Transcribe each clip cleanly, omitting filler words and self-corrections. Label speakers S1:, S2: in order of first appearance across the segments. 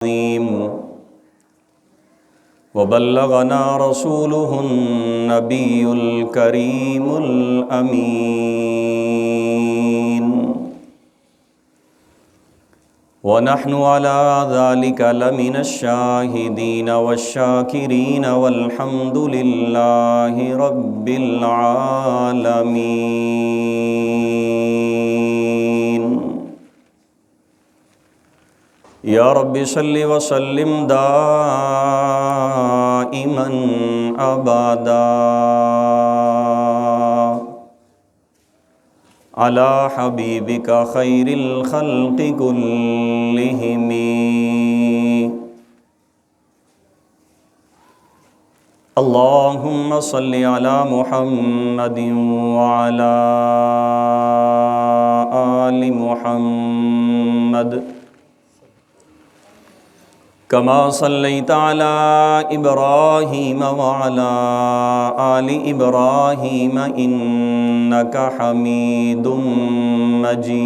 S1: العظيم وبلغنا رسوله النبي الكريم الأمين ونحن على ذلك لمن الشاهدين والشاكرين والحمد لله رب العالمين یا رب صل وسلم دائما ابدا على حبیبک خیر الخلق كلهم اللهم صل على محمد وعلى آل محمد كما صليت على إبراهيم وعلى آل إبراهيم إنك حميد مجيد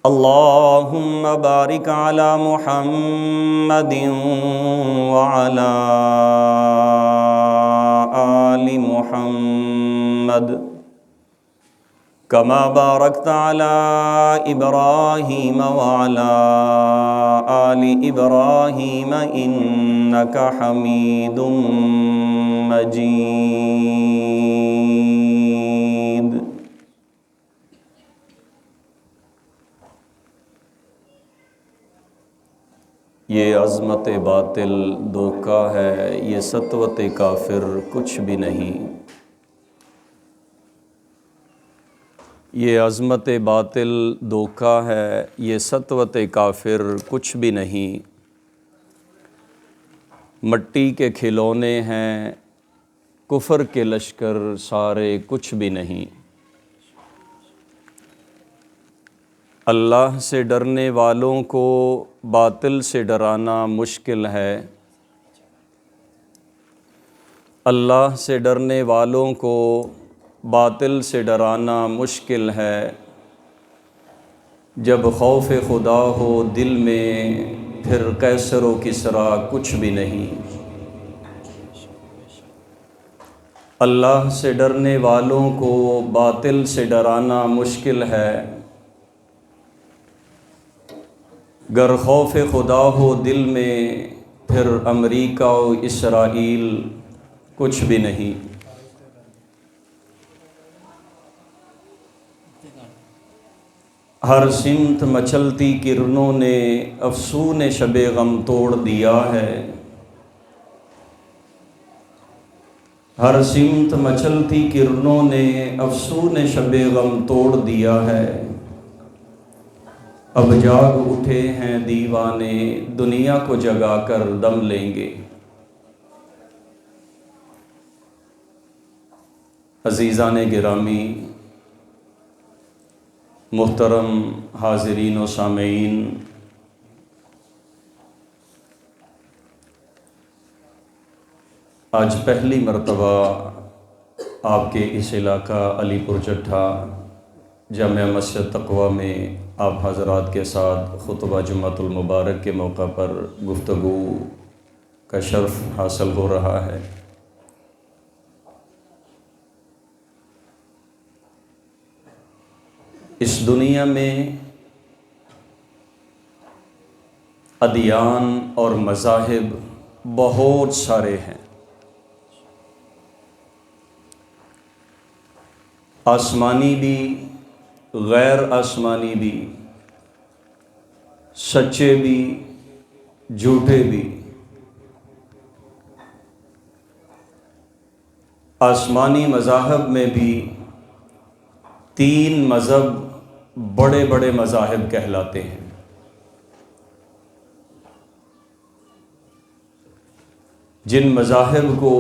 S1: اللهم بارك على محمد وعلى آل محمد كما باركت على إبراهيم وعلى آل إبراهيم إنك حميد مجيد یہ عظمت باطل دھوکہ ہے، یہ سطوت کافر کچھ بھی نہیں۔ یہ عظمت باطل دھوکہ ہے، یہ سطوت کافر کچھ بھی نہیں۔ مٹی کے کھلونے ہیں، کفر کے لشکر سارے کچھ بھی نہیں۔ اللہ سے ڈرنے والوں کو باطل سے ڈرانا مشکل ہے۔ اللہ سے ڈرنے والوں کو باطل سے ڈرانا مشکل ہے۔ جب خوف خدا ہو دل میں پھر قیصر و کسریٰ کچھ بھی نہیں۔ اللہ سے ڈرنے والوں کو باطل سے ڈرانا مشکل ہے۔ گر خوف خدا ہو دل میں پھر امریکہ و اسرائیل کچھ بھی نہیں۔ ہر سمت مچلتی کرنوں نے افسون شب غم توڑ دیا ہے۔ ہر سمت مچلتی کرنوں نے افسون شب غم توڑ دیا ہے۔ اب جاگ اٹھے ہیں دیوانے، دنیا کو جگا کر دم لیں گے۔ عزیزان گرامی، محترم حاضرین و سامعین، آج پہلی مرتبہ آپ کے اس علاقہ علی پور چٹھا جامع مسجد تقویٰ میں آپ حضرات کے ساتھ خطبہ جمعۃ المبارک کے موقع پر گفتگو کا شرف حاصل ہو رہا ہے۔ اس دنیا میں ادیان اور مذاہب بہت سارے ہیں، آسمانی بھی غیر آسمانی بھی، سچے بھی جھوٹے بھی۔ آسمانی مذاہب میں بھی 3 مذہب بڑے بڑے مذاہب کہلاتے ہیں۔ جن مذاہب کو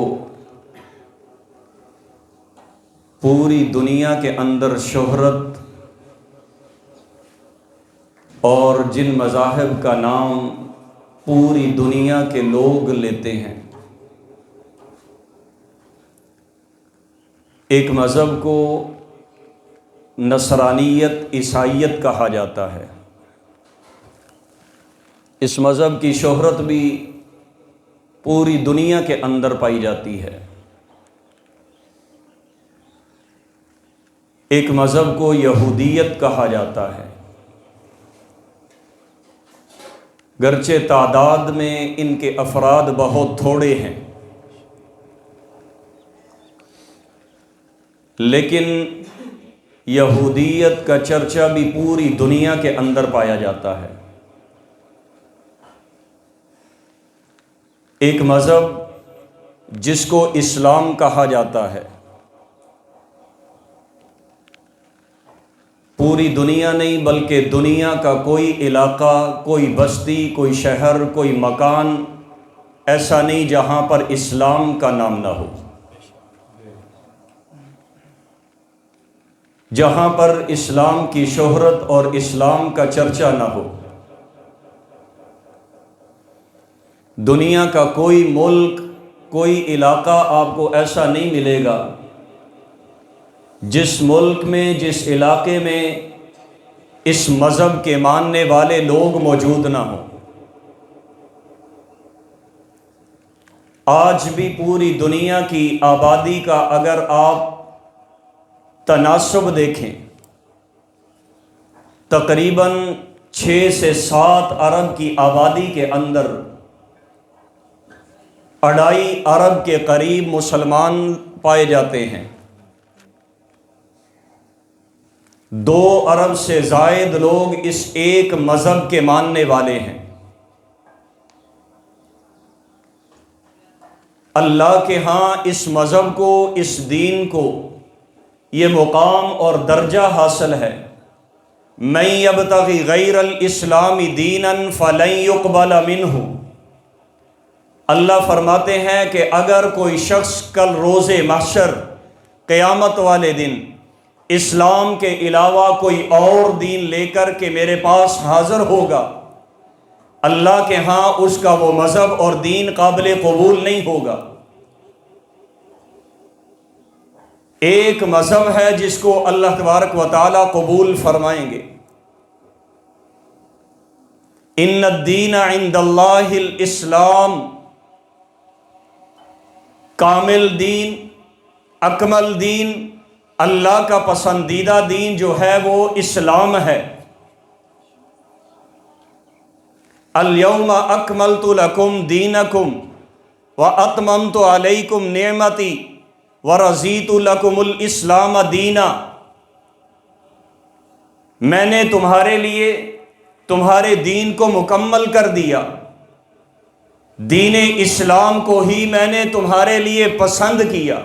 S1: پوری دنیا کے اندر شہرت اور جن مذاہب کا نام پوری دنیا کے لوگ لیتے ہیں، ایک مذہب کو نصرانیت، عیسائیت کہا جاتا ہے۔ اس مذہب کی شہرت بھی پوری دنیا کے اندر پائی جاتی ہے۔ ایک مذہب کو یہودیت کہا جاتا ہے، گرچہ تعداد میں ان کے افراد بہت تھوڑے ہیں، لیکن یہودیت کا چرچا بھی پوری دنیا کے اندر پایا جاتا ہے۔ ایک مذہب جس کو اسلام کہا جاتا ہے، پوری دنیا نہیں بلکہ دنیا کا کوئی علاقہ، کوئی بستی، کوئی شہر، کوئی مکان ایسا نہیں جہاں پر اسلام کا نام نہ ہو، جہاں پر اسلام کی شہرت اور اسلام کا چرچا نہ ہو۔ دنیا کا کوئی ملک، کوئی علاقہ آپ کو ایسا نہیں ملے گا جس ملک میں، جس علاقے میں اس مذہب کے ماننے والے لوگ موجود نہ ہوں۔ آج بھی پوری دنیا کی آبادی کا اگر آپ تناسب دیکھیں، تقریباً 6 سے 7 ارب کی آبادی کے اندر 2.5 ارب کے قریب مسلمان پائے جاتے ہیں، 2 ارب سے زائد لوگ اس ایک مذہب کے ماننے والے ہیں۔ اللہ کے ہاں اس مذہب کو، اس دین کو یہ مقام اور درجہ حاصل ہے، من یبتغی غیر الاسلام دینا فلن یقبل منہ۔ اللہ فرماتے ہیں کہ اگر کوئی شخص کل روز محشر، قیامت والے دن، اسلام کے علاوہ کوئی اور دین لے کر کے میرے پاس حاضر ہوگا، اللہ کے ہاں اس کا وہ مذہب اور دین قابل قبول نہیں ہوگا۔ ایک مذہب ہے جس کو اللہ تبارک و تعالی قبول فرمائیں گے، ان الدین عند اللہ الاسلام، کامل دین، اکمل دین، اللہ کا پسندیدہ دین جو ہے وہ اسلام ہے۔ الیوم اکملت لکم دینکم واتممت علیکم نعمتی ورضیت لکم الاسلام دینا۔ میں نے تمہارے لیے تمہارے دین کو مکمل کر دیا، دین اسلام کو ہی میں نے تمہارے لیے پسند کیا۔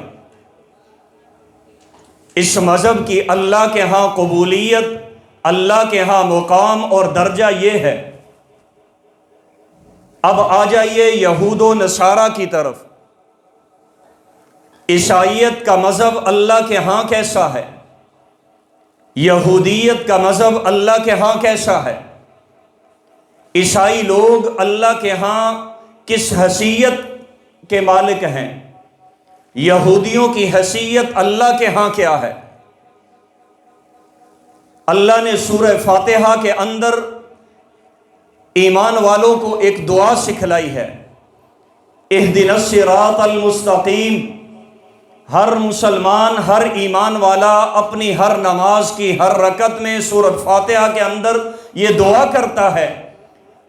S1: اس مذہب کی اللہ کے ہاں قبولیت، اللہ کے ہاں مقام اور درجہ یہ ہے۔ اب آ جائیے یہود و نصارہ کی طرف۔ عیسائیت کا مذہب اللہ کے ہاں کیسا ہے؟ یہودیت کا مذہب اللہ کے ہاں کیسا ہے؟ عیسائی لوگ اللہ کے ہاں کس حیثیت کے مالک ہیں؟ یہودیوں کی حیثیت اللہ کے ہاں کیا ہے؟ اللہ نے سورہ فاتحہ کے اندر ایمان والوں کو ایک دعا سکھلائی ہے، اہدنا الصراط المستقیم۔ ہر مسلمان، ہر ایمان والا اپنی ہر نماز کی ہر رکعت میں سورۃ فاتحہ کے اندر یہ دعا کرتا ہے،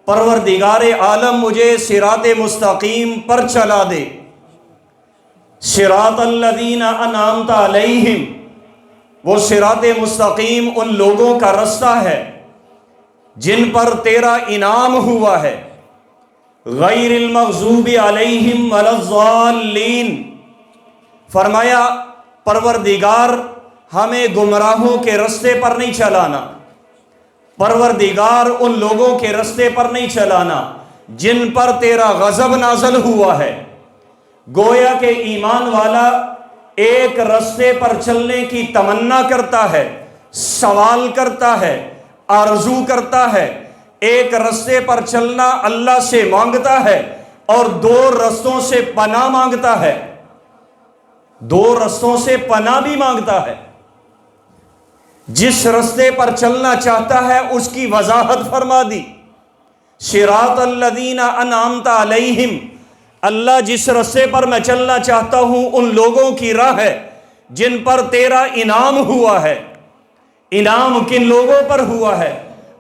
S1: پروردگار عالم مجھے صراط مستقیم پر چلا دے۔ صراط الذین انعمت علیہم، وہ صراط مستقیم ان لوگوں کا رستہ ہے جن پر تیرا انعام ہوا ہے، غیر المغضوب علیہم ولا الضالین۔ فرمایا پروردگار ہمیں گمراہوں کے رستے پر نہیں چلانا، پروردگار ان لوگوں کے رستے پر نہیں چلانا جن پر تیرا غضب نازل ہوا ہے۔ گویا کہ ایمان والا ایک رستے پر چلنے کی تمنا کرتا ہے، سوال کرتا ہے، آرزو کرتا ہے، ایک رستے پر چلنا اللہ سے مانگتا ہے اور 2 رستوں سے پناہ مانگتا ہے، 2 رستوں سے پناہ بھی مانگتا ہے۔ جس رستے پر چلنا چاہتا ہے اس کی وضاحت فرما دی۔ صراط الذین انعمت علیہم، اللہ جس رستے پر میں چلنا چاہتا ہوں ان لوگوں کی راہ ہے جن پر تیرا انعام ہوا ہے۔ انعام کن لوگوں پر ہوا ہے؟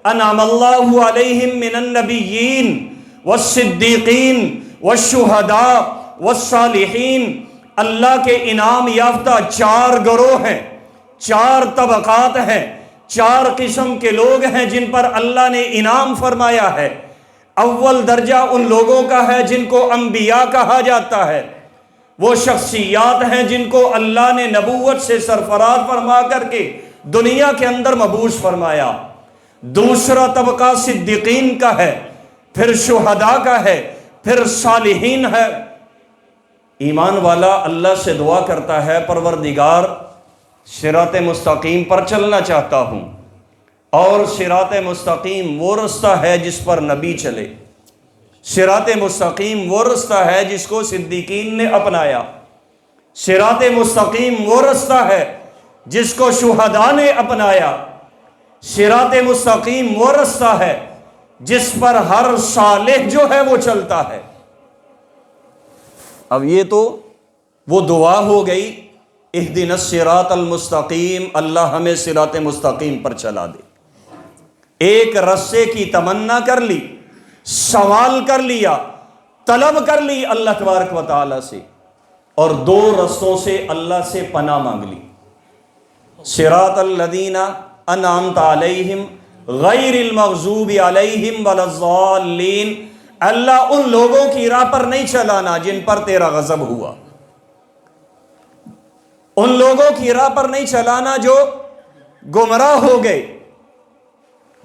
S1: انعم اللہ علیہم من النبیین والصدیقین والشہداء والصالحین۔ اللہ کے انعام یافتہ 4 گروہ ہیں، 4 طبقات ہیں، 4 قسم کے لوگ ہیں جن پر اللہ نے انعام فرمایا ہے۔ اول درجہ ان لوگوں کا ہے جن کو انبیاء کہا جاتا ہے، وہ شخصیات ہیں جن کو اللہ نے نبوت سے سرفراز فرما کر کے دنیا کے اندر مبعوث فرمایا۔ دوسرا طبقہ صدیقین کا ہے، پھر شہداء کا ہے، پھر صالحین ہے۔ ایمان والا اللہ سے دعا کرتا ہے، پروردگار صراط مستقیم پر چلنا چاہتا ہوں، اور صراط مستقیم وہ رستہ ہے جس پر نبی چلے، صراط مستقیم وہ رستہ ہے جس کو صدیقین نے اپنایا، صراط مستقیم وہ رستہ ہے جس کو شہداء نے اپنایا، صراط مستقیم وہ رستہ ہے جس پر ہر صالح جو ہے وہ چلتا ہے۔ اب یہ تو وہ دعا ہو گئی، اہدنا الصراط المستقیم، اللہ ہمیں صراط مستقیم پر چلا دے۔ ایک رستے کی تمنا کر لی، سوال کر لیا، طلب کر لی اللہ تبارک و تعالی سے، اور 2 رستوں سے اللہ سے پناہ مانگ لی۔ صراط الذین انعمت علیہم غیر المغضوب علیہم ولا الضالین، اللہ ان لوگوں کی راہ پر نہیں چلانا جن پر تیرا غضب ہوا، ان لوگوں کی راہ پر نہیں چلانا جو گمراہ ہو گئے۔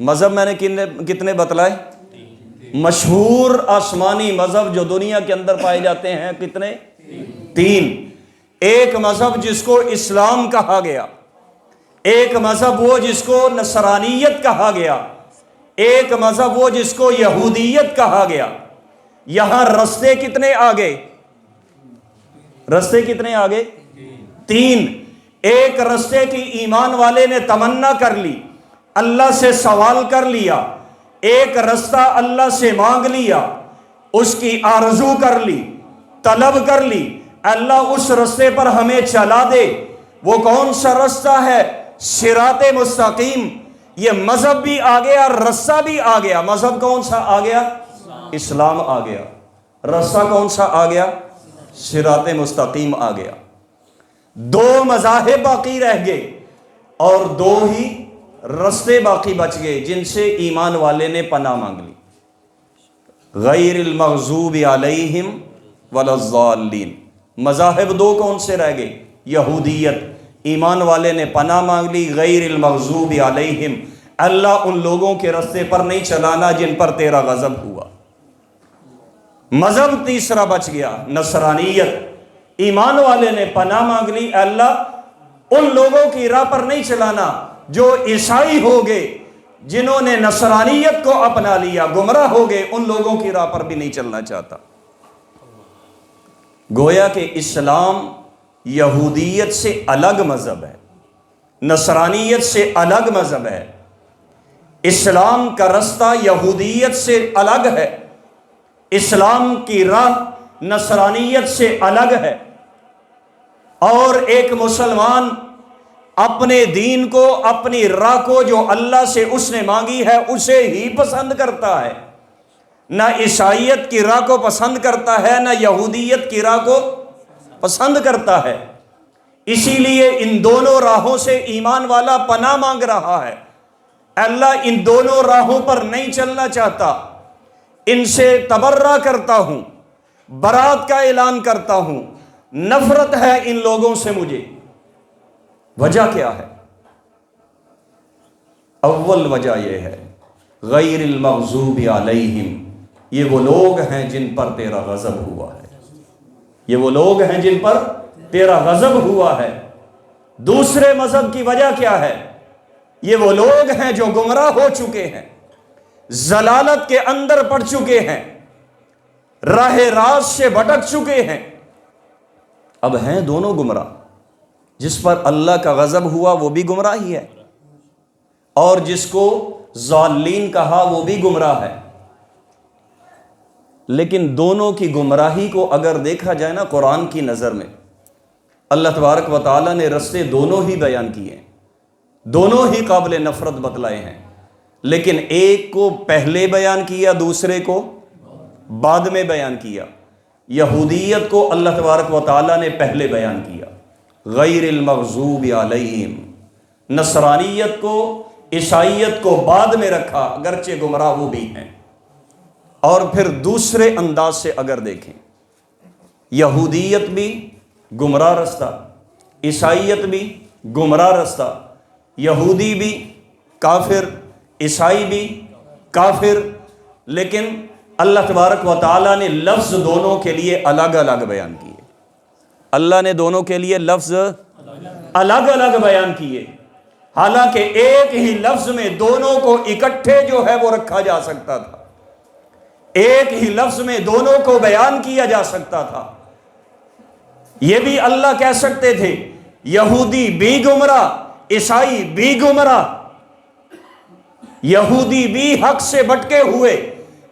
S1: مذہب میں نے کتنے بتلائے؟ مشہور آسمانی مذہب جو دنیا کے اندر پائے جاتے ہیں کتنے؟ 3۔ ایک مذہب جس کو اسلام کہا گیا، ایک مذہب وہ جس کو نصرانیت کہا گیا، ایک مذہب وہ جس کو یہودیت کہا گیا۔ یہاں رستے کتنے آگے؟ رستے کتنے آگے؟ 3۔ ایک رستے کی ایمان والے نے تمنا کر لی، اللہ سے سوال کر لیا، ایک رستہ اللہ سے مانگ لیا، اس کی آرزو کر لی، طلب کر لی، اللہ اس رستے پر ہمیں چلا دے۔ وہ کون سا رستہ ہے؟ صراط مستقیم۔ یہ مذہب بھی آ گیا، رستہ بھی آ گیا۔ مذہب کون سا آ گیا؟ اسلام آ گیا۔ رستہ کون سا آ گیا؟ صراط مستقیم آ گیا۔ 2 مذاہب باقی رہ گئے اور 2 ہی رستے باقی بچ گئے جن سے ایمان والے نے پناہ مانگ لی۔ غیر المغضوب علیہم ولا الضالین۔ مذاہب 2 کون سے رہ گئے؟ یہودیت، ایمان والے نے پناہ مانگ لی غیر المغضوب علیہم، اللہ ان لوگوں کے رستے پر نہیں چلانا جن پر تیرا غضب ہوا۔ مذہب تیسرا بچ گیا، نصرانیت، ایمان والے نے پناہ مانگ لی، اللہ ان لوگوں کی راہ پر نہیں چلانا جو عیسائی ہو گئے، جنہوں نے نصرانیت کو اپنا لیا، گمراہ ہو گئے، ان لوگوں کی راہ پر بھی نہیں چلنا چاہتا۔ گویا کہ اسلام یہودیت سے الگ مذہب ہے، نصرانیت سے الگ مذہب ہے۔ اسلام کا رستہ یہودیت سے الگ ہے، اسلام کی راہ نصرانیت سے الگ ہے۔ اور ایک مسلمان اپنے دین کو، اپنی راہ کو جو اللہ سے اس نے مانگی ہے اسے ہی پسند کرتا ہے، نہ عیسائیت کی راہ کو پسند کرتا ہے، نہ یہودیت کی راہ کو پسند کرتا ہے۔ اسی لیے ان دونوں راہوں سے ایمان والا پناہ مانگ رہا ہے، اللہ ان دونوں راہوں پر نہیں چلنا چاہتا، ان سے تبرہ کرتا ہوں، برات کا اعلان کرتا ہوں، نفرت ہے ان لوگوں سے مجھے۔ وجہ کیا ہے؟ اول وجہ یہ ہے غیر المغضوب علیہم، یہ وہ لوگ ہیں جن پر تیرا غضب ہوا ہے، یہ وہ لوگ ہیں جن پر تیرا غضب ہوا ہے۔ دوسرے مذہب کی وجہ کیا ہے؟ یہ وہ لوگ ہیں جو گمراہ ہو چکے ہیں، ضلالت کے اندر پڑ چکے ہیں، راہ راست سے بھٹک چکے ہیں۔ اب ہیں دونوں گمراہ، جس پر اللہ کا غضب ہوا وہ بھی گمراہ ہی ہے، اور جس کو ضالین کہا وہ بھی گمراہ ہے۔ لیکن دونوں کی گمراہی کو اگر دیکھا جائے نا قرآن کی نظر میں، اللہ تبارک و تعالیٰ نے رستے دونوں ہی بیان کیے ہیں، دونوں ہی قابل نفرت بتلائے ہیں، لیکن ایک کو پہلے بیان کیا، دوسرے کو بعد میں بیان کیا۔ یہودیت کو اللہ تبارک و تعالیٰ نے پہلے بیان کیا، غیر المغضوب علیہم۔ نصرانیت کو، عیسائیت کو بعد میں رکھا، اگرچہ گمراہ وہ بھی ہیں۔ اور پھر دوسرے انداز سے اگر دیکھیں، یہودیت بھی گمراہ رستہ، عیسائیت بھی گمراہ رستہ، یہودی بھی کافر، عیسائی بھی کافر، لیکن اللہ تبارک و تعالیٰ نے لفظ دونوں کے لیے الگ الگ بیان کیے۔ اللہ نے دونوں کے لیے لفظ الگ الگ بیان کیے، حالانکہ ایک ہی لفظ میں دونوں کو اکٹھے جو ہے وہ رکھا جا سکتا تھا، ایک ہی لفظ میں دونوں کو بیان کیا جا سکتا تھا۔ یہ بھی اللہ کہہ سکتے تھے یہودی بھی گمراہ، عیسائی بھی گمراہ، یہودی بھی حق سے بھٹکے ہوئے،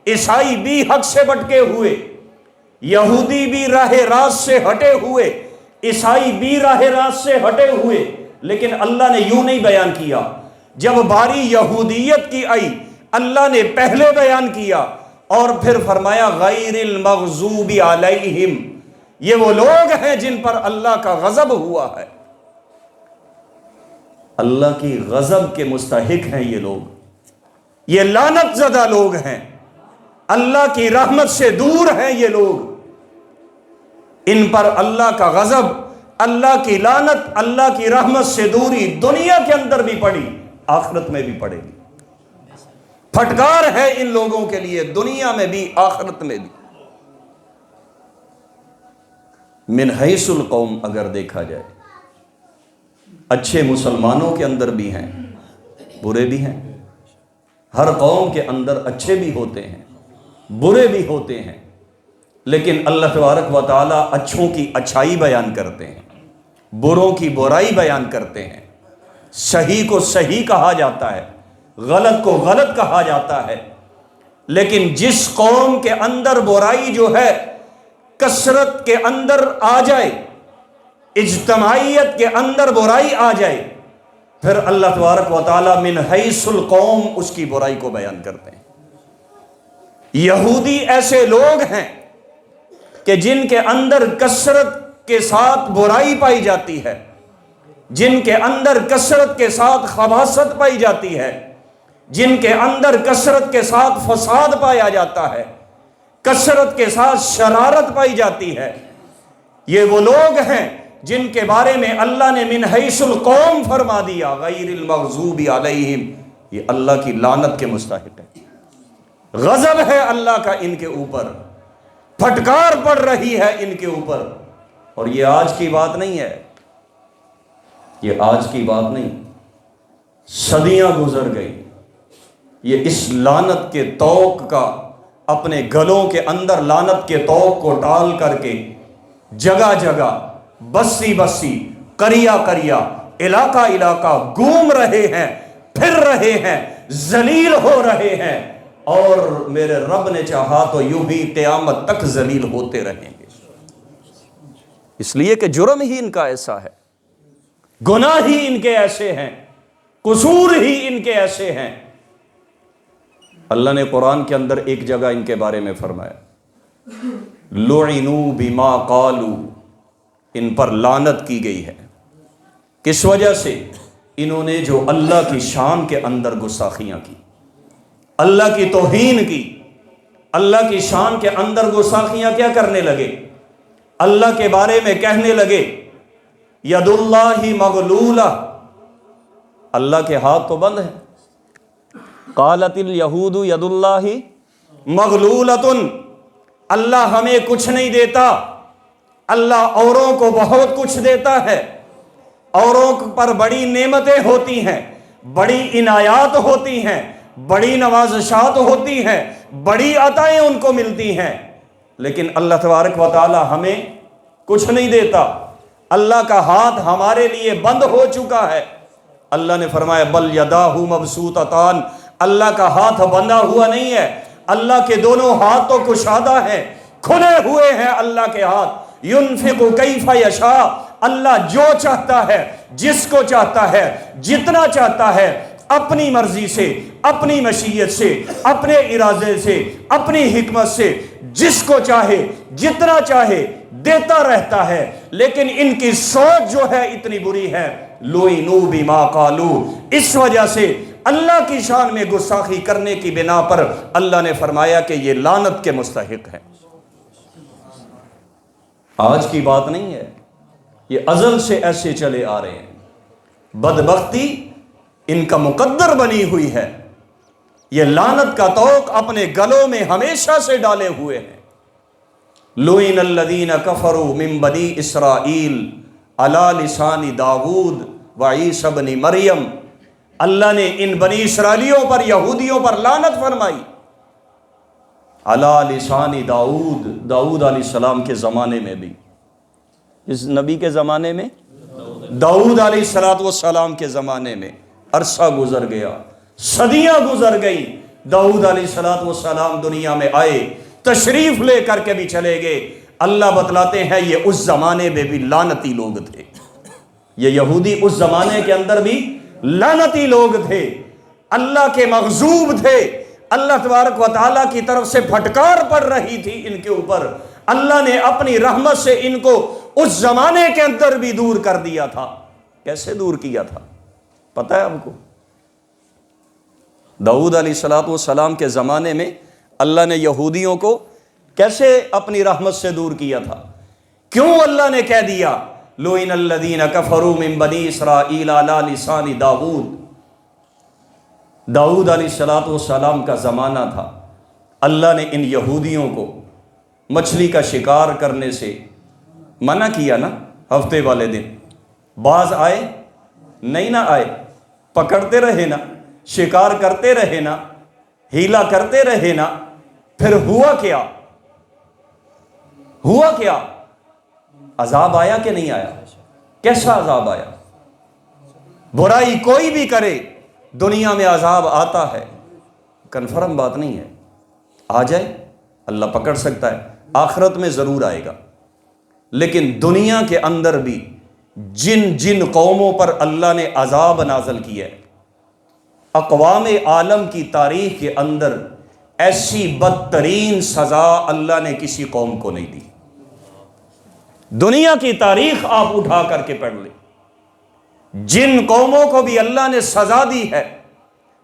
S1: عیسائی بھی حق سے بھٹکے ہوئے، یہودی بھی راہ راست سے ہٹے ہوئے، عیسائی بھی راہ راست سے ہٹے ہوئے۔ لیکن اللہ نے یوں نہیں بیان کیا۔ جب باری یہودیت کی آئی، اللہ نے پہلے بیان کیا اور پھر فرمایا غیر المغضوب علیہم، یہ وہ لوگ ہیں جن پر اللہ کا غضب ہوا ہے۔ اللہ کی غضب کے مستحق ہیں یہ لوگ، یہ لعنت زدہ لوگ ہیں، اللہ کی رحمت سے دور ہیں یہ لوگ۔ ان پر اللہ کا غضب، اللہ کی لعنت، اللہ کی رحمت سے دوری دنیا کے اندر بھی پڑی، آخرت میں بھی پڑے گی۔ پھٹکار ہے ان لوگوں کے لیے، دنیا میں بھی آخرت میں بھی۔ من حیث القوم اگر دیکھا جائے، اچھے مسلمانوں کے اندر بھی ہیں، برے بھی ہیں۔ ہر قوم کے اندر اچھے بھی ہوتے ہیں، برے بھی ہوتے ہیں، لیکن اللہ تبارک و تعالیٰ اچھوں کی اچھائی بیان کرتے ہیں، بروں کی برائی بیان کرتے ہیں۔ صحیح کو صحیح کہا جاتا ہے، غلط کو غلط کہا جاتا ہے۔ لیکن جس قوم کے اندر برائی جو ہے کثرت کے اندر آ جائے، اجتماعیت کے اندر برائی آ جائے، پھر اللہ تبارک و تعالیٰ من حیث القوم اس کی برائی کو بیان کرتے ہیں۔ یہودی ایسے لوگ ہیں کہ جن کے اندر کثرت کے ساتھ برائی پائی جاتی ہے، جن کے اندر کثرت کے ساتھ خباثت پائی جاتی ہے، جن کے اندر کثرت کے ساتھ فساد پایا جاتا ہے، کثرت کے ساتھ شرارت پائی جاتی ہے۔ یہ وہ لوگ ہیں جن کے بارے میں اللہ نے من حیث القوم فرما دیا، غیر المغضوب علیہم، یہ اللہ کی لعنت کے مستحق ہے، غضب ہے اللہ کا ان کے اوپر، پھٹکار پڑ رہی ہے ان کے اوپر۔ اور یہ آج کی بات نہیں ہے، یہ آج کی بات نہیں، صدیاں گزر گئی، یہ اس لعنت کے طوق کا، اپنے گلوں کے اندر لعنت کے طوق کو ڈال کر کے جگہ جگہ، بستی بستی، قریہ قریہ، علاقہ علاقہ گھوم رہے ہیں، پھر رہے ہیں، ذلیل ہو رہے ہیں، اور میرے رب نے چاہا تو یوں ہی قیامت تک ذلیل ہوتے رہیں گے، اس لیے کہ جرم ہی ان کا ایسا ہے، گناہ ہی ان کے ایسے ہیں، قصور ہی ان کے ایسے ہیں۔ اللہ نے قرآن کے اندر ایک جگہ ان کے بارے میں فرمایا لعنوا بما قالوا، ان پر لعنت کی گئی ہے، کس وجہ سے؟ انہوں نے جو اللہ کی شان کے اندر گستاخیاں کی، اللہ کی توہین کی، اللہ کی شان کے اندر گستاخیاں کیا کرنے لگے؟ اللہ کے بارے میں کہنے لگے ید اللہ مغلولہ، اللہ کے ہاتھ تو بند ہیں، قالت الیہود ید اللہ مغلولۃ، اللہ ہمیں کچھ نہیں دیتا، اللہ اوروں کو بہت کچھ دیتا ہے، اوروں پر بڑی نعمتیں ہوتی ہیں، بڑی عنایات ہوتی ہیں، بڑی نوازشات ہوتی ہیں، بڑی عطائیں ان کو ملتی ہیں، لیکن اللہ تبارک و تعالی ہمیں کچھ نہیں دیتا، اللہ کا ہاتھ ہمارے لیے بند ہو چکا ہے، اللہ نے فرمایا بل یداہ مبسوطتان، اللہ کا ہاتھ بندھا ہوا نہیں ہے، اللہ کے دونوں ہاتھ تو کشادہ ہیں، کھلے ہوئے ہیں اللہ کے ہاتھ۔ ینفق کیف یشاء، اللہ جو چاہتا ہے، جس کو چاہتا ہے، جتنا چاہتا ہے، اپنی مرضی سے، اپنی مشیت سے، اپنے ارادے سے، اپنی حکمت سے، جس کو چاہے جتنا چاہے دیتا رہتا ہے۔ لیکن ان کی سوچ جو ہے اتنی بری ہے، لوئنوا بما قالوا، اس وجہ سے اللہ کی شان میں گستاخی کرنے کی بنا پر اللہ نے فرمایا کہ یہ لعنت کے مستحق ہے۔ آج کی بات نہیں ہے، یہ ازل سے ایسے چلے آ رہے ہیں۔ بدبختی ان کا مقدر بنی ہوئی ہے، یہ لعنت کا طوق اپنے گلوں میں ہمیشہ سے ڈالے ہوئے ہیں۔ لعن الذین کفروا من بنی اسرائیل علی لسان داود وعیسی ابن مریم، اللہ نے ان بنی اسرائیلیوں پر، یہودیوں پر لعنت فرمائی۔ علی لسان داود، داؤد علیہ السلام کے زمانے میں بھی، اس نبی کے زمانے میں، داؤد علیہ السلام کے زمانے میں عرصہ گزر گیا، صدیاں گزر گئی، داؤد علیہ السلام دنیا میں آئے، تشریف لے کر کے بھی چلے گئے۔ اللہ بتلاتے ہیں یہ اس زمانے میں بھی لعنتی لوگ تھے، یہ یہودی اس زمانے کے اندر بھی لعنتی لوگ تھے، اللہ کے مغضوب تھے، اللہ تبارک و تعالیٰ کی طرف سے پھٹکار پڑ رہی تھی ان کے اوپر۔ اللہ نے اپنی رحمت سے ان کو اس زمانے کے اندر بھی دور کر دیا تھا۔ کیسے دور کیا تھا پتہ ہے آپ کو؟ داؤد علیہ السلام کے زمانے میں اللہ نے یہودیوں کو کیسے اپنی رحمت سے دور کیا تھا؟ کیوں اللہ نے کہہ دیا لعن الذین کفروا من بنی اسرائیل علی لسان داود؟ داؤد علیہ السلام کا زمانہ تھا، اللہ نے ان یہودیوں کو مچھلی کا شکار کرنے سے منع کیا نا، ہفتے والے دن باز آئے نہیں نہ آئے، پکڑتے رہے نا، شکار کرتے رہے نا، ہیلا کرتے رہے نا، پھر ہوا کیا؟ ہوا کیا؟ عذاب آیا کہ نہیں آیا؟ کیسا عذاب آیا؟ برائی کوئی بھی کرے دنیا میں عذاب آتا ہے، کنفرم بات نہیں ہے، آ جائے اللہ پکڑ سکتا ہے، آخرت میں ضرور آئے گا۔ لیکن دنیا کے اندر بھی جن جن قوموں پر اللہ نے عذاب نازل کیا ہے، اقوام عالم کی تاریخ کے اندر ایسی بدترین سزا اللہ نے کسی قوم کو نہیں دی۔ دنیا کی تاریخ آپ اٹھا کر کے پڑھ لیں، جن قوموں کو بھی اللہ نے سزا دی ہے،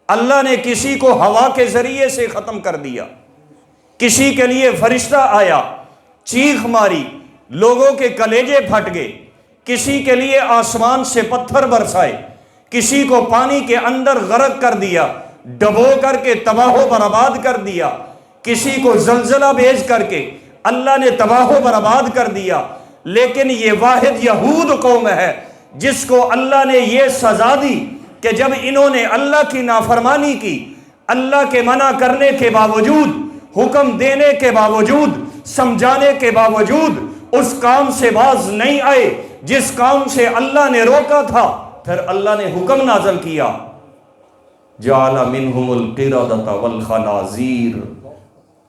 S1: اللہ نے کسی کو ہوا کے ذریعے سے ختم کر دیا، کسی کے لیے فرشتہ آیا، چیخ ماری، لوگوں کے کلیجے پھٹ گئے، کسی کے لیے آسمان سے پتھر برسائے، کسی کو پانی کے اندر غرق کر دیا، ڈبو کر کے تباہ و برباد کر دیا، کسی کو زلزلہ بھیج کر کے اللہ نے تباہ و برباد کر دیا۔ لیکن یہ واحد یہود قوم ہے جس کو اللہ نے یہ سزا دی کہ جب انہوں نے اللہ کی نافرمانی کی، اللہ کے منع کرنے کے باوجود، حکم دینے کے باوجود، سمجھانے کے باوجود اس کام سے باز نہیں آئے جس کام سے اللہ نے روکا تھا، پھر اللہ نے حکم نازل کیا جعل منہم القردۃ والخنازیر،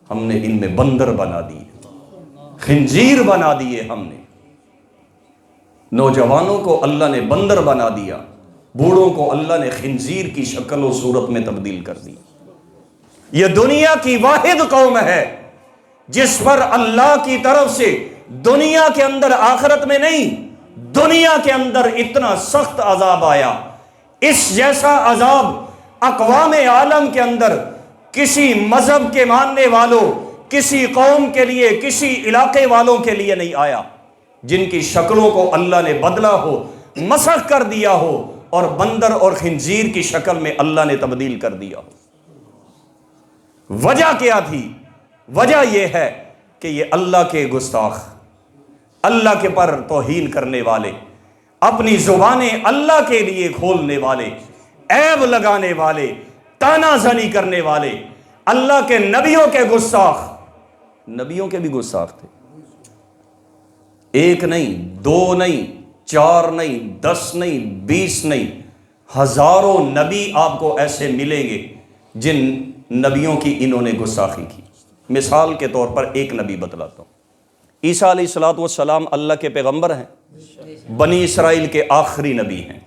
S1: ہم نے ان میں بندر بنا دیے، خنزیر بنا دیے، ہم نے نوجوانوں کو اللہ نے بندر بنا دیا، بوڑھوں کو اللہ نے خنزیر کی شکل و صورت میں تبدیل کر دی۔ یہ دنیا کی واحد قوم ہے جس پر اللہ کی طرف سے دنیا کے اندر، آخرت میں نہیں، دنیا کے اندر اتنا سخت عذاب آیا۔ اس جیسا عذاب اقوام عالم کے اندر کسی مذہب کے ماننے والوں، کسی قوم کے لیے، کسی علاقے والوں کے لیے نہیں آیا، جن کی شکلوں کو اللہ نے بدلا ہو، مسخ کر دیا ہو، اور بندر اور خنزیر کی شکل میں اللہ نے تبدیل کر دیا ہو۔ وجہ کیا تھی؟ وجہ یہ ہے کہ یہ اللہ کے گستاخ، اللہ کے پر توہین کرنے والے، اپنی زبانیں اللہ کے لیے کھولنے والے، عیب لگانے والے، تانا زنی کرنے والے، اللہ کے نبیوں کے گستاخ، نبیوں کے بھی گستاخ تھے، ایک نہیں، دو نہیں، چار نہیں، 10 نہیں، 20 نہیں، ہزاروں نبی آپ کو ایسے ملیں گے جن نبیوں کی انہوں نے گستاخی کی۔ مثال کے طور پر ایک نبی بتلاتا ہوں۔ عیسیٰ علیہ السلام اللہ کے پیغمبر ہیں، بنی اسرائیل کے آخری نبی ہیں،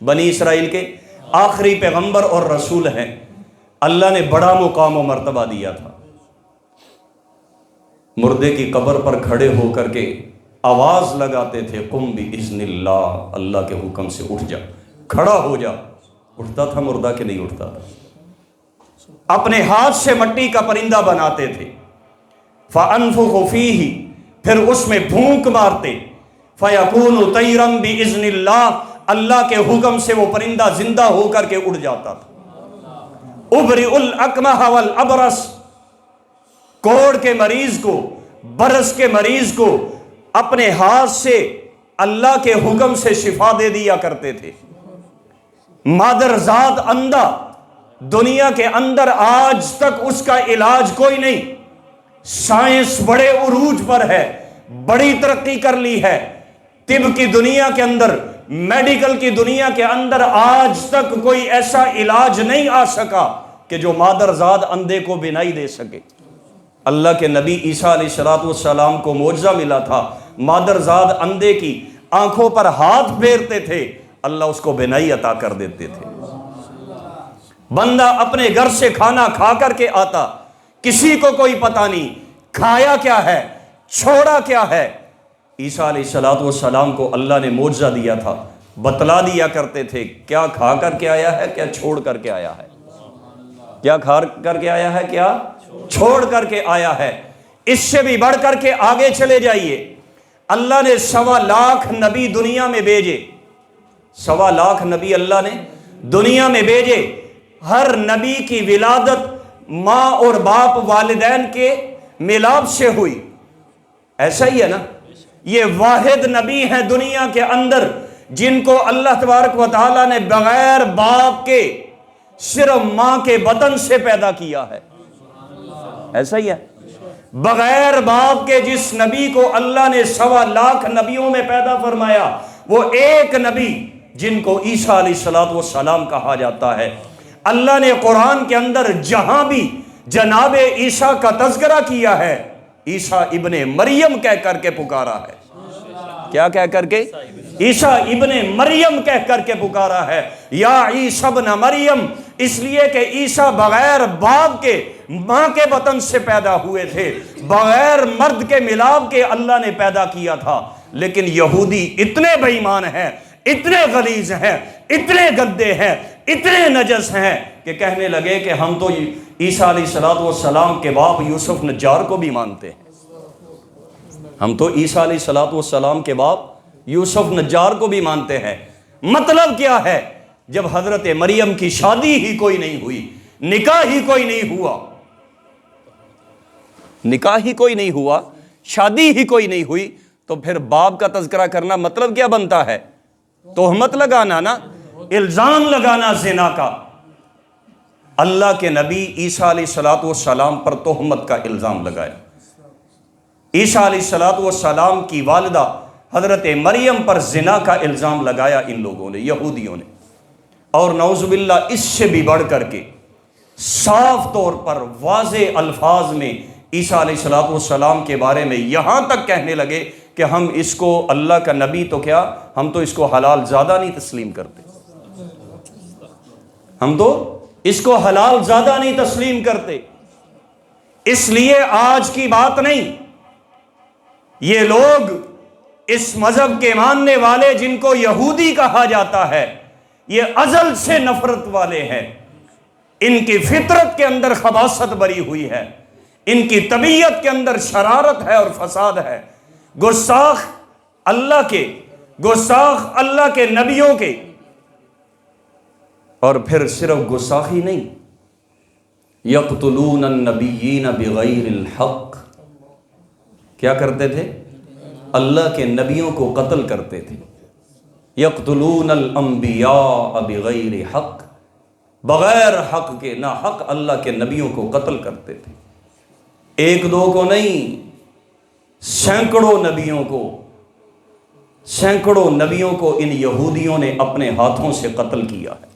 S1: بنی اسرائیل کے آخری پیغمبر اور رسول ہیں۔ اللہ نے بڑا مقام و مرتبہ دیا تھا۔ مردے کی قبر پر کھڑے ہو کر کے آواز لگاتے تھے، قم باذن اللہ، اللہ کے حکم سے اٹھ جا، کھڑا ہو جا۔ اٹھتا تھا مردہ کہ نہیں اٹھتا تھا؟ اپنے ہاتھ سے مٹی کا پرندہ بناتے تھے، فَأَنفُخُ فِيهِ، پھر اس میں پھونک مارتے، فَيَكُونُ طَيْرًا بِإِذْنِ اللَّهِ، اللہ کے حکم سے وہ پرندہ زندہ ہو کر کے اڑ جاتا تھا۔ اُبْرِئُ الْأَكْمَحَ وَالْأَبْرَصَ، کوڑ کے مریض کو، برس کے مریض کو اپنے ہاتھ سے اللہ کے حکم سے شفا دے دیا کرتے تھے۔ مادرزاد اندھا، دنیا کے اندر آج تک اس کا علاج کوئی نہیں۔ سائنس بڑے عروج پر ہے، بڑی ترقی کر لی ہے، طب کی دنیا کے اندر، میڈیکل کی دنیا کے اندر آج تک کوئی ایسا علاج نہیں آ سکا کہ جو مادرزاد اندھے کو بینائی دے سکے۔ اللہ کے نبی عیسیٰ علیہ السلام کو معجزہ ملا تھا، مادرزاد اندھے کی آنکھوں پر ہاتھ پھیرتے تھے، اللہ اس کو بینائی عطا کر دیتے تھے۔ بندہ اپنے گھر سے کھانا کھا کر کے آتا، کسی کو کوئی پتہ نہیں کھایا کیا ہے، چھوڑا کیا ہے۔ عیسیٰ علیہ السلام کو اللہ نے معجزہ دیا تھا، بتلا دیا کرتے تھے کیا کھا کر کے آیا ہے، کیا چھوڑ کر کے آیا ہے، کیا کھا کر کے آیا ہے، کیا چھوڑ کر کے آیا ہے۔ اس سے بھی بڑھ کر کے آگے چلے جائیے، اللہ نے 1.25 لاکھ نبی دنیا میں بھیجے، 1.25 لاکھ نبی اللہ نے دنیا میں بھیجے۔ ہر نبی کی ولادت ماں اور باپ والدین کے ملاپ سے ہوئی، ایسا ہی ہے نا؟ یہ واحد نبی ہیں دنیا کے اندر جن کو اللہ تبارک و تعالیٰ نے بغیر باپ کے صرف ماں کے بطن سے پیدا کیا ہے، ایسا ہی ہے؟ بغیر باپ کے جس نبی کو اللہ نے 1.25 لاکھ نبیوں میں پیدا فرمایا، وہ ایک نبی جن کو عیسیٰ علیہ السلام کہا جاتا ہے۔ اللہ نے قرآن کے اندر جہاں بھی جناب عیسیٰ کا تذکرہ کیا ہے، عیسیٰ ابن مریم کہہ کر کے پکارا ہے۔ کیا کہہ کر کے؟ عیسیٰ ابن مریم کہہ کر کے پکارا ہے، یا عیسیٰ ابن مریم، اس لیے کہ عیسیٰ بغیر باپ کے ماں کے بطن سے پیدا ہوئے تھے، بغیر مرد کے ملاپ کے اللہ نے پیدا کیا تھا۔ لیکن یہودی اتنے بے ایمان ہیں، اتنے غلیظ ہیں، اتنے گندے ہیں، اتنے نجس ہیں کہ کہنے لگے کہ ہم تو عیسیٰ علیہ السلام کے باپ یوسف نجار کو بھی مانتے ہیں، ہم تو عیسیٰ علیہ السلام کے باپ یوسف نجار کو بھی مانتے ہیں۔ مطلب کیا ہے؟ جب حضرت مریم کی شادی ہی کوئی نہیں ہوئی، نکاح ہی کوئی نہیں ہوا، نکاح ہی کوئی نہیں ہوا، شادی ہی کوئی نہیں ہوئی، تو پھر باپ کا تذکرہ کرنا مطلب کیا بنتا ہے؟ تہمت لگانا نا، الزام لگانا زنا کا۔ اللہ کے نبی عیسیٰ علیہ السلام پر تہمت کا الزام لگایا۔ عیسیٰ علیہ السلام کی والدہ حضرت مریم پر زنا کا الزام لگایا ان لوگوں نے، یہودیوں نے۔ اور نعوذ باللہ اس سے بھی بڑھ کر کے صاف طور پر واضح الفاظ میں عیسیٰ علیہ السلام کے بارے میں یہاں تک کہنے لگے کہ ہم اس کو اللہ کا نبی تو کیا، ہم تو اس کو حلال زیادہ نہیں تسلیم کرتے، ہم تو اس کو حلال زیادہ نہیں تسلیم کرتے۔ اس لیے آج کی بات نہیں، یہ لوگ اس مذہب کے ماننے والے جن کو یہودی کہا جاتا ہے، یہ ازل سے نفرت والے ہیں، ان کی فطرت کے اندر خباثت بری ہوئی ہے، ان کی طبیعت کے اندر شرارت ہے اور فساد ہے، گستاخ اللہ کے، گستاخ اللہ کے نبیوں کے۔ اور پھر صرف گستاخی نہیں، یقتلون النبیین بغیر الحق، کیا کرتے تھے؟ اللہ کے نبیوں کو قتل کرتے تھے۔ یقتلون الانبیاء بغیر حق، بغیر حق کے، نہ حق اللہ کے نبیوں کو قتل کرتے تھے۔ ایک دو کو نہیں، سینکڑوں نبیوں کو، سینکڑوں نبیوں کو ان یہودیوں نے اپنے ہاتھوں سے قتل کیا ہے۔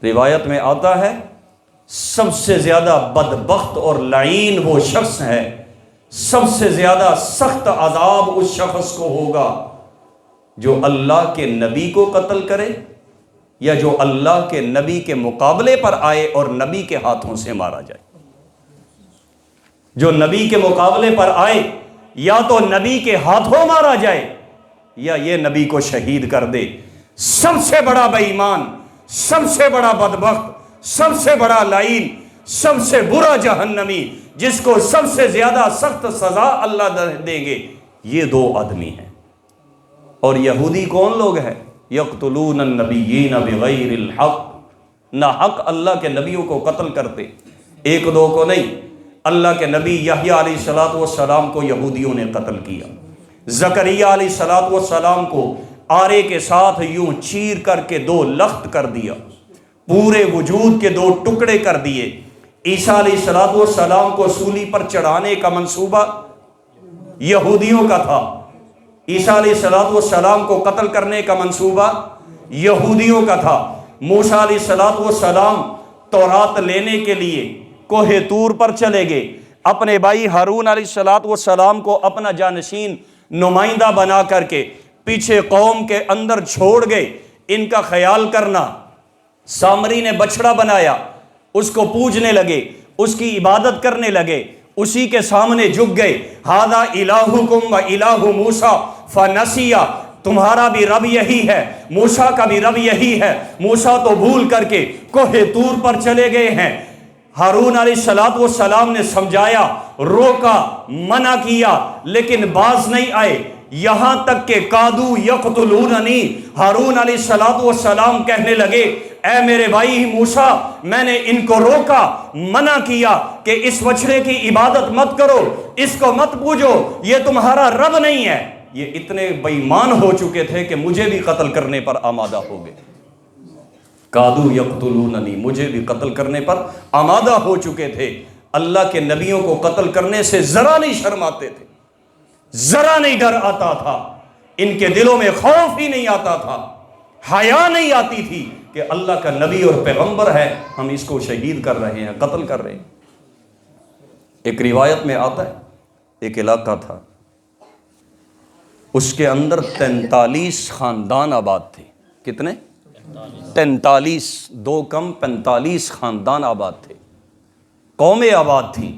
S1: روایت میں آتا ہے سب سے زیادہ بدبخت اور لعین وہ شخص ہے، سب سے زیادہ سخت عذاب اس شخص کو ہوگا جو اللہ کے نبی کو قتل کرے یا جو اللہ کے نبی کے مقابلے پر آئے اور نبی کے ہاتھوں سے مارا جائے۔ جو نبی کے مقابلے پر آئے یا تو نبی کے ہاتھوں مارا جائے یا یہ نبی کو شہید کر دے۔ سب سے بڑا بے ایمان، سب سے بڑا بدبخت، سب سے بڑا لعین، سب سے برا جہنمی، جس کو سب سے زیادہ سخت سزا اللہ دیں گے، یہ دو آدمی ہیں۔ اور یہودی کون لوگ ہیں؟ یقتلون النبیین بغیر الحق، نہ حق اللہ کے نبیوں کو قتل کرتے، ایک دو کو نہیں۔ اللہ کے نبی یحییٰ علیہ السلام کو یہودیوں نے قتل کیا، زکریا علیہ السلام کو آرے کے ساتھ یوں چیر کر کے دو لخت کر دیا، پورے وجود کے دو ٹکڑے کر دیے۔ عیسیٰ علیہ السلام کو سولی پر چڑھانے کا منصوبہ یہودیوں کا تھا، عیسیٰ علیہ السلام کو قتل کرنے کا منصوبہ یہودیوں کا تھا۔ موسیٰ علیہ السلام تورات لینے کے لیے کوہ طور پر چلے گئے، اپنے بھائی ہارون علیہ السلام کو اپنا جانشین نمائندہ بنا کر کے پیچھے قوم کے اندر چھوڑ گئے۔ ان کا خیال کرنا، سامری نے بچڑا بنایا، اس کو پوجنے لگے، اس کی عبادت کرنے لگے، اسی کے سامنے جھک گئے۔ ھذا الہکم و الہ موسیٰ فنسیٰ، تمہارا بھی رب یہی ہے، موسیٰ کا بھی رب یہی ہے۔ موسیٰ تو بھول کر کے کوہ طور پر چلے گئے ہیں۔ ہارون علیہ السلام نے سمجھایا، روکا، منع کیا، لیکن باز نہیں آئے، یہاں تک کہ کادو یقتلوننی، ہارون علیہ السلام کہنے لگے اے میرے بھائی موسیٰ، میں نے ان کو روکا، منع کیا کہ اس بچڑے کی عبادت مت کرو، اس کو مت پوجو، یہ تمہارا رب نہیں ہے۔ یہ اتنے بے ایمان ہو چکے تھے کہ مجھے بھی قتل کرنے پر آمادہ ہو گئے۔ کادو یقتلوننی، مجھے بھی قتل کرنے پر آمادہ ہو چکے تھے۔ اللہ کے نبیوں کو قتل کرنے سے ذرا نہیں شرماتے تھے، ذرا نہیں ڈر آتا تھا، ان کے دلوں میں خوف ہی نہیں آتا تھا، حیا نہیں آتی تھی کہ اللہ کا نبی اور پیغمبر ہے، ہم اس کو شہید کر رہے ہیں، قتل کر رہے ہیں۔ ایک روایت میں آتا ہے ایک علاقہ تھا، اس کے اندر 43 خاندان آباد تھے۔ کتنے؟ 43، دو کم 45 خاندان آباد تھے، قومیں آباد تھیں۔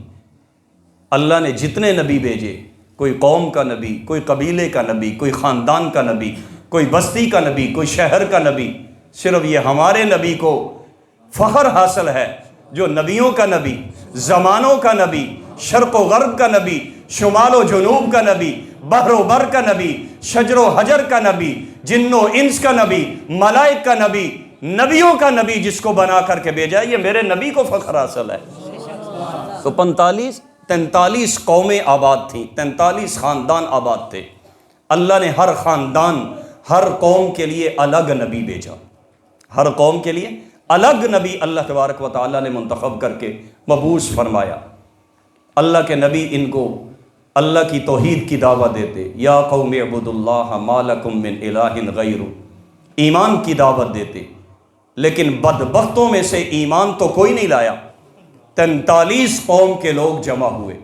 S1: اللہ نے جتنے نبی بھیجے، کوئی قوم کا نبی، کوئی قبیلے کا نبی، کوئی خاندان کا نبی، کوئی بستی کا نبی، کوئی شہر کا نبی، صرف یہ ہمارے نبی کو فخر حاصل ہے جو نبیوں کا نبی، زمانوں کا نبی، شرق و غرب کا نبی، شمال و جنوب کا نبی، بحر و بر کا نبی، شجر و حجر کا نبی، جن و انس کا نبی، ملائک کا نبی، نبیوں کا نبی جس کو بنا کر کے بھیجا، یہ میرے نبی کو فخر حاصل ہے۔ تو 43 قومیں آباد تھیں، 43 خاندان آباد تھے۔ اللہ نے ہر خاندان، ہر قوم کے لیے الگ نبی بھیجا، ہر قوم کے لیے الگ نبی اللہ تبارک و تعالیٰ نے منتخب کر کے مبعوث فرمایا۔ اللہ کے نبی ان کو اللہ کی توحید کی دعوت دیتے، یا قوم اعبدوا اللہ ما لکم من الہ غیرہ، ایمان کی دعوت دیتے، لیکن بدبختوں میں سے ایمان تو کوئی نہیں لایا۔ 43 قوم کے لوگ جمع ہوئے،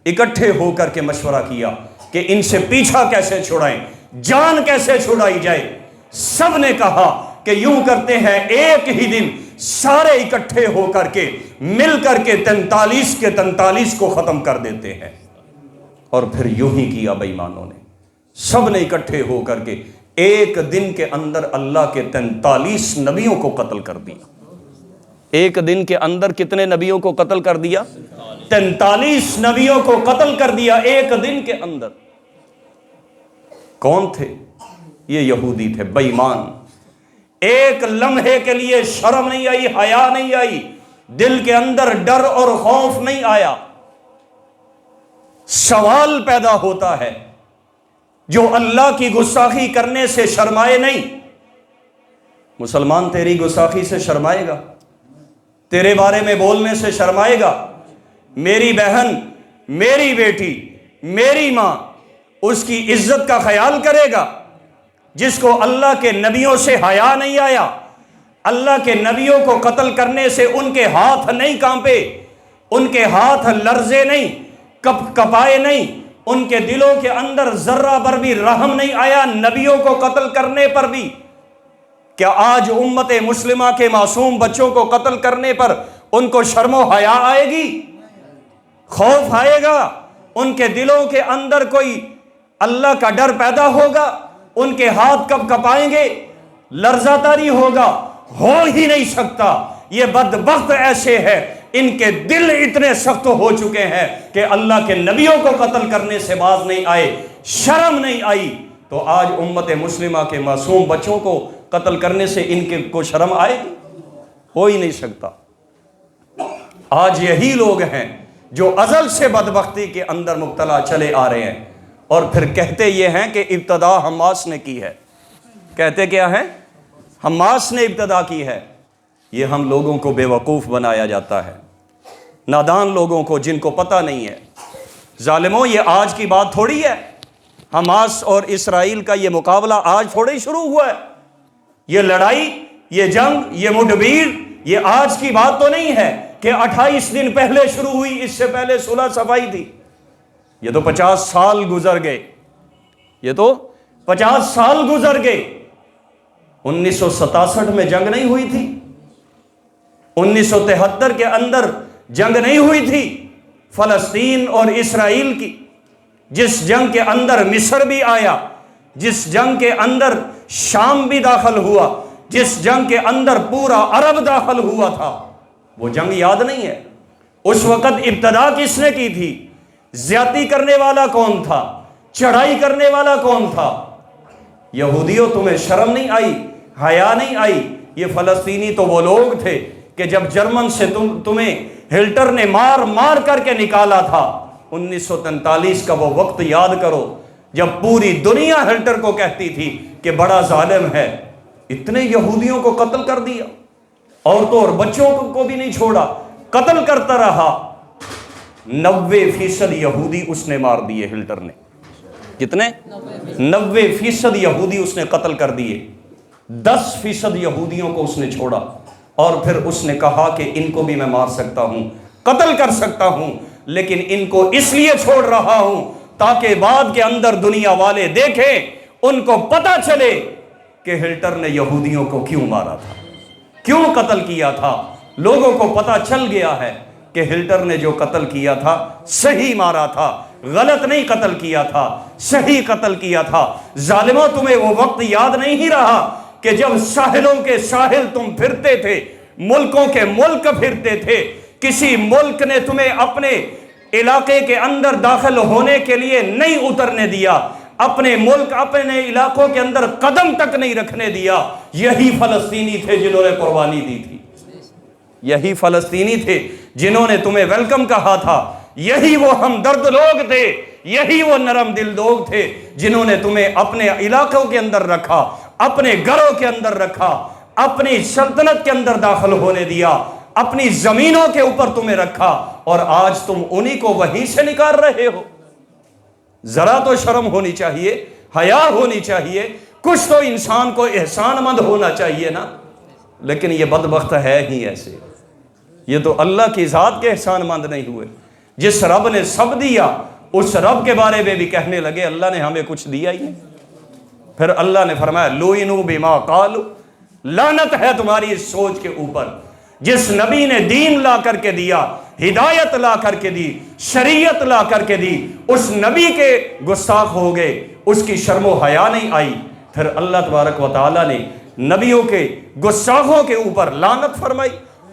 S1: اکٹھے ہو کر کے مشورہ کیا کہ ان سے پیچھا کیسے چھڑائیں، جان کیسے چھڑائی جائے۔ سب نے کہا کہ یوں کرتے ہیں، ایک ہی دن سارے اکٹھے ہو کر کے مل کر کے 43 کے 43 کو ختم کر دیتے ہیں۔ اور پھر یوں ہی کیا بے ایمانوں نے، سب نے اکٹھے ہو کر کے ایک دن کے اندر اللہ کے 43 نبیوں کو قتل کر دیا۔ ایک دن کے اندر کتنے نبیوں کو قتل کر دیا؟ 43 نبیوں کو قتل کر دیا ایک دن کے اندر۔ کون تھے؟ یہ یہودی تھے، بے ایمان۔ ایک لمحے کے لیے شرم نہیں آئی، حیا نہیں آئی، دل کے اندر ڈر اور خوف نہیں آیا۔ سوال پیدا ہوتا ہے، جو اللہ کی گستاخی کرنے سے شرمائے نہیں، مسلمان تیری گستاخی سے شرمائے گا؟ تیرے بارے میں بولنے سے شرمائے گا؟ میری بہن، میری بیٹی، میری ماں، اس کی عزت کا خیال کرے گا جس کو اللہ کے نبیوں سے حیا نہیں آیا، اللہ کے نبیوں کو قتل کرنے سے ان کے ہاتھ نہیں کانپے، ان کے ہاتھ لرزے نہیں، کپائے نہیں، ان کے دلوں کے اندر ذرہ بھر بھی رحم نہیں آیا نبیوں کو قتل کرنے پر بھی؟ کیا آج امت مسلمہ کے معصوم بچوں کو قتل کرنے پر ان کو شرم و حیا آئے گی؟ خوف آئے گا؟ ان کے دلوں کے اندر کوئی اللہ کا ڈر پیدا ہوگا؟ ان کے ہاتھ کب کپائیں گے؟ لرزہ طاری ہوگا؟ ہو ہی نہیں سکتا۔ یہ بدبخت ایسے ہیں، ان کے دل اتنے سخت ہو چکے ہیں کہ اللہ کے نبیوں کو قتل کرنے سے باز نہیں آئے، شرم نہیں آئی، تو آج امت مسلمہ کے معصوم بچوں کو قتل کرنے سے ان کے کو شرم آئے گی؟ ہو ہی نہیں سکتا۔ آج یہی لوگ ہیں جو ازل سے بدبختی کے اندر مبتلا چلے آ رہے ہیں، اور پھر کہتے یہ ہیں کہ ابتدا حماس نے کی ہے۔ کہتے کیا ہے؟ حماس نے ابتدا کی ہے۔ یہ ہم لوگوں کو بے وقوف بنایا جاتا ہے، نادان لوگوں کو جن کو پتہ نہیں ہے۔ ظالموں، یہ آج کی بات تھوڑی ہے۔ حماس اور اسرائیل کا یہ مقابلہ آج تھوڑے ہی شروع ہوا ہے۔ یہ لڑائی، یہ جنگ، یہ مڈبیر، یہ آج کی بات تو نہیں ہے کہ 28 دن پہلے شروع ہوئی، اس سے پہلے صلح صفائی تھی۔ یہ تو 50 سال گزر گئے، یہ تو 50 سال گزر گئے۔ 1967 میں جنگ نہیں ہوئی تھی، 1973 کے اندر جنگ نہیں ہوئی تھی فلسطین اور اسرائیل کی، جس جنگ کے اندر مصر بھی آیا، جس جنگ کے اندر شام بھی داخل ہوا، جس جنگ کے اندر پورا عرب داخل ہوا تھا، وہ جنگ یاد نہیں ہے؟ اس وقت ابتدا کس نے کی تھی؟ زیادتی کرنے والا کون تھا؟ چڑھائی کرنے والا کون تھا؟ یہودیوں، تمہیں شرم نہیں آئی، حیا نہیں آئی؟ یہ فلسطینی تو وہ لوگ تھے کہ جب جرمن سے تمہیں ہٹلر نے مار مار کر کے نکالا تھا، 1943 کا وہ وقت یاد کرو جب پوری دنیا ہٹلر کو کہتی تھی کہ بڑا ظالم ہے۔ اتنے یہودیوں کو قتل کر دیا، عورتوں اور بچوں کو بھی نہیں چھوڑا، قتل کرتا رہا۔ 90% یہودی اس نے مار دیے ہٹلر نے۔ کتنے؟ 90% یہودی اس نے قتل کر دیے، 10% یہودیوں کو اس نے چھوڑا، اور پھر اس نے کہا کہ ان کو بھی میں مار سکتا ہوں، قتل کر سکتا ہوں، لیکن ان کو اس لیے چھوڑ رہا ہوں تاکہ بعد کے اندر دنیا والے دیکھیں، ان کو پتہ چلے کہ ہٹلر نے یہودیوں کو کیوں مارا تھا، کیوں قتل کیا تھا۔ لوگوں کو پتہ چل گیا ہے کہ ہٹلر نے جو قتل کیا تھا صحیح مارا تھا، غلط نہیں قتل کیا تھا، صحیح قتل کیا تھا۔ ظالموں، تمہیں وہ وقت یاد نہیں ہی رہا کہ جب ساحلوں کے ساحل تم پھرتے تھے، ملکوں کے ملک پھرتے تھے، کسی ملک نے تمہیں اپنے علاقے کے اندر داخل ہونے کے لیے نہیں اترنے دیا، اپنے ملک، اپنے علاقوں کے اندر قدم تک نہیں رکھنے دیا۔ یہی فلسطینی تھے جنہوں نے قربانی دی تھی، یہی فلسطینی تھے جنہوں نے تمہیں ویلکم کہا تھا، یہی وہ ہمدرد لوگ تھے، یہی وہ نرم دل لوگ تھے جنہوں نے تمہیں اپنے علاقوں کے اندر رکھا، اپنے گھروں کے اندر رکھا، اپنی سلطنت کے اندر داخل ہونے دیا، اپنی زمینوں کے اوپر تمہیں رکھا، اور آج تم انہی کو وہیں سے نکال رہے ہو۔ ذرا تو شرم ہونی چاہیے، حیا ہونی چاہیے، کچھ تو انسان کو احسان مند ہونا چاہیے نا۔ لیکن یہ بدبخت ہے ہی ایسے، یہ تو اللہ کی ذات کے احسان مند نہیں ہوئے۔ جس رب نے سب دیا، اس رب کے بارے میں بھی کہنے لگے اللہ نے ہمیں کچھ دیا ہی نہیں۔ پھر اللہ نے فرمایا لوئنوا بما قالوا، لعنت ہے تمہاری اس سوچ کے اوپر۔ جس نبی نے دین لا کر کے دیا، ہدایت لا کر کے دی، شریعت لا کر کے دی، اس نبی کے گستاخ ہو گئے، اس کی شرم و حیا نہیں آئی۔ پھر اللہ تبارک و تعالیٰ نے نبیوں کے گستاخوں کے اوپر لعنت فرمائی۔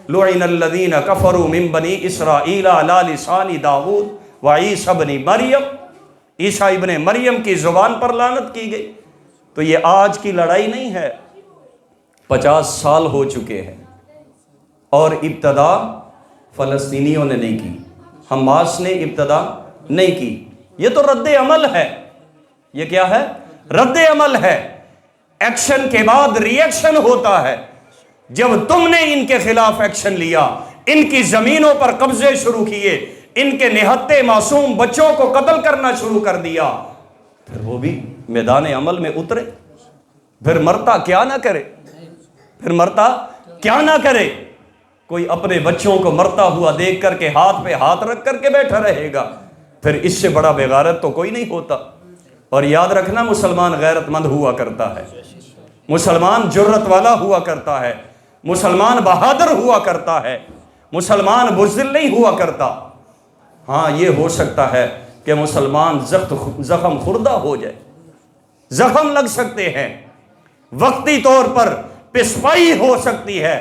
S1: لعن الذین کفروا من بنی اسرائیل علی لسان داؤد وعیسی ابن مریم، عیسیٰ ابن مریم کی زبان پر لعنت کی گئی۔ تو یہ آج کی لڑائی نہیں ہے، 50 سال ہو چکے ہیں، اور ابتدا فلسطینیوں نے نہیں کی، حماس نے ابتدا نہیں کی۔ یہ تو رد عمل ہے۔ یہ کیا ہے؟ رد عمل ہے۔ ایکشن کے بعد ری ایکشن ہوتا ہے۔ جب تم نے ان کے خلاف ایکشن لیا، ان کی زمینوں پر قبضے شروع کیے، ان کے نہتے معصوم بچوں کو قتل کرنا شروع کر دیا، پھر وہ بھی میدان عمل میں اترے، پھر مرتا کیا نہ کرے، پھر مرتا کیا نہ کرے۔ کوئی اپنے بچوں کو مرتا ہوا دیکھ کر کے ہاتھ پہ ہاتھ رکھ کر کے بیٹھا رہے گا، پھر اس سے بڑا بے غیرت تو کوئی نہیں ہوتا۔ اور یاد رکھنا، مسلمان غیرت مند ہوا کرتا ہے، مسلمان جرت والا ہوا کرتا ہے، مسلمان بہادر ہوا کرتا ہے، مسلمان بزدل نہیں ہوا کرتا۔ ہاں یہ ہو سکتا ہے کہ مسلمان زخم خوردہ ہو جائے، زخم لگ سکتے ہیں، وقتی طور پر پسپائی ہو سکتی ہے،